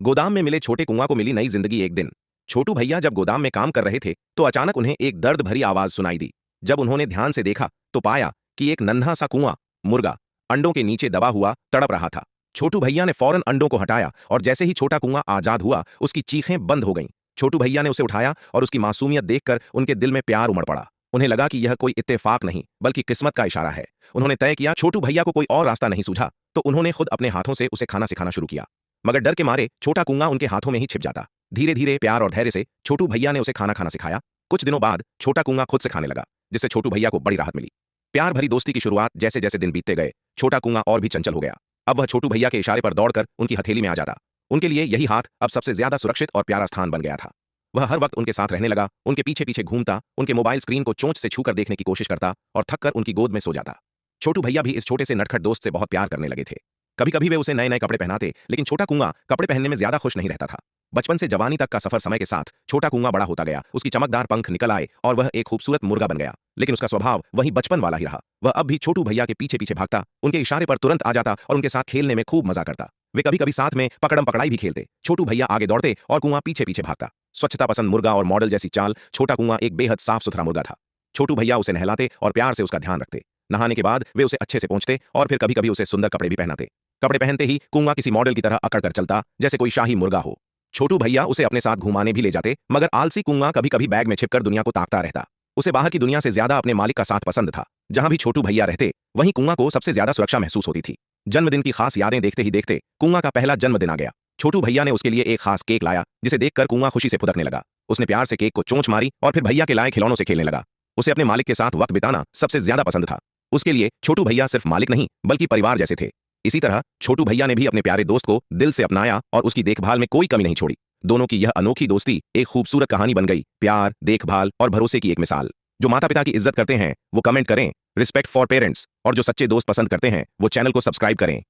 गोदाम में मिले छोटे कुआं को मिली नई जिंदगी। एक दिन छोटू भैया जब गोदाम में काम कर रहे थे तो अचानक उन्हें एक दर्द भरी आवाज सुनाई दी। जब उन्होंने ध्यान से देखा तो पाया कि एक नन्हा सा कुआं मुर्गा अंडों के नीचे दबा हुआ तड़प रहा था। छोटू भैया ने फौरन अंडों को हटाया और जैसे ही छोटा कुआं आजाद हुआ उसकी चीखें बंद हो गईं। छोटू भैया ने उसे उठाया और उसकी मासूमियत देखकर उनके दिल में प्यार उमड़ पड़ा। उन्हें लगा कि यह कोई इत्तेफाक नहीं बल्कि किस्मत का इशारा है। उन्होंने तय किया, छोटू भैया को कोई और रास्ता नहीं सूझा तो उन्होंने खुद अपने हाथों से उसे खाना सिखाना शुरू किया। मगर डर के मारे छोटा कुआं उनके हाथों में ही छिप जाता। धीरे धीरे प्यार और धैर्य से छोटू भैया ने उसे खाना खाना सिखाया। कुछ दिनों बाद छोटा कुआं खुद से खाने लगा, जिससे छोटू भैया को बड़ी राहत मिली। प्यार भरी दोस्ती की शुरुआत जैसे जैसे दिन बीतते गए छोटा कुआं और भी चंचल हो गया। अब वह छोटू भैया के इशारे पर दौड़कर उनकी हथेली में आ जाता। उनके लिए यही हाथ अब सबसे ज्यादा सुरक्षित और प्यारा स्थान बन गया था। वह हर वक्त उनके साथ रहने लगा, उनके पीछे पीछे घूमता, उनके मोबाइल स्क्रीन को चोंच से छूकर देखने की कोशिश करता और थककर उनकी गोद में सो जाता। छोटू भैया भी इस छोटे से नटखट दोस्त से बहुत प्यार करने लगे थे। कभी कभी वे उसे नए नए कपड़े पहनाते, लेकिन छोटा कुआं कपड़े पहनने में ज्यादा खुश नहीं रहता था। बचपन से जवानी तक का सफर समय के साथ छोटा कुआं बड़ा होता गया। उसकी चमकदार पंख निकल आए और वह एक खूबसूरत मुर्गा बन गया। लेकिन उसका स्वभाव वही बचपन वाला ही रहा। वह अब भी छोटू भैया के पीछे पीछे भागता, उनके इशारे पर तुरंत आ जाता और उनके साथ खेलने में खूब मजा करता। वे कभी कभी साथ में पकड़म पकड़ाई भी खेलते। छोटू भैया आगे दौड़ते और कुआं पीछे पीछे भागता। स्वच्छता पसंद मुर्गा और मॉडल जैसी चाल, छोटा कुआं एक बेहद साफ सुथरा मुर्गा था। छोटू भैया उसे नहलाते और प्यार से उसका ध्यान रखते। नहाने के बाद वे उसे अच्छे से पोंछते और फिर कभी कभी उसे सुंदर कपड़े भी पहनाते। कपड़े पहनते ही कुआं किसी मॉडल की तरह अकड़ कर चलता, जैसे कोई शाही मुर्गा हो। छोटू भैया उसे अपने साथ घुमाने भी ले जाते, मगर आलसी कुआं कभी कभी बैग में छिपकर दुनिया को ताकता रहता। उसे बाहर की दुनिया से ज्यादा अपने मालिक का साथ पसंद था। जहां भी छोटू भैया रहते वहीं कुआं को सबसे ज्यादा सुरक्षा महसूस होती थी। जन्मदिन की खास यादें देखते ही देखते कुआं का पहला जन्मदिन आ गया। छोटू भैया ने उसके लिए एक खास केक लाया, जिसे देखकर कुआं खुशी से फुदकने लगा। उसने प्यार से केक को चोंच मारी और फिर भैया के लाए खिलौनों से खेलने लगा। उसे अपने मालिक के साथ वक्त बिताना सबसे ज्यादा पसंद था। उसके लिए छोटू भैया सिर्फ मालिक नहीं बल्कि परिवार जैसे थे। इसी तरह छोटू भैया ने भी अपने प्यारे दोस्त को दिल से अपनाया और उसकी देखभाल में कोई कमी नहीं छोड़ी। दोनों की यह अनोखी दोस्ती एक खूबसूरत कहानी बन गई, प्यार, देखभाल और भरोसे की एक मिसाल। जो माता पिता की इज्जत करते हैं वो कमेंट करें, रिस्पेक्ट फॉर पेरेंट्स, और जो सच्चे दोस्त पसंद करते हैं वो चैनल को सब्सक्राइब करें।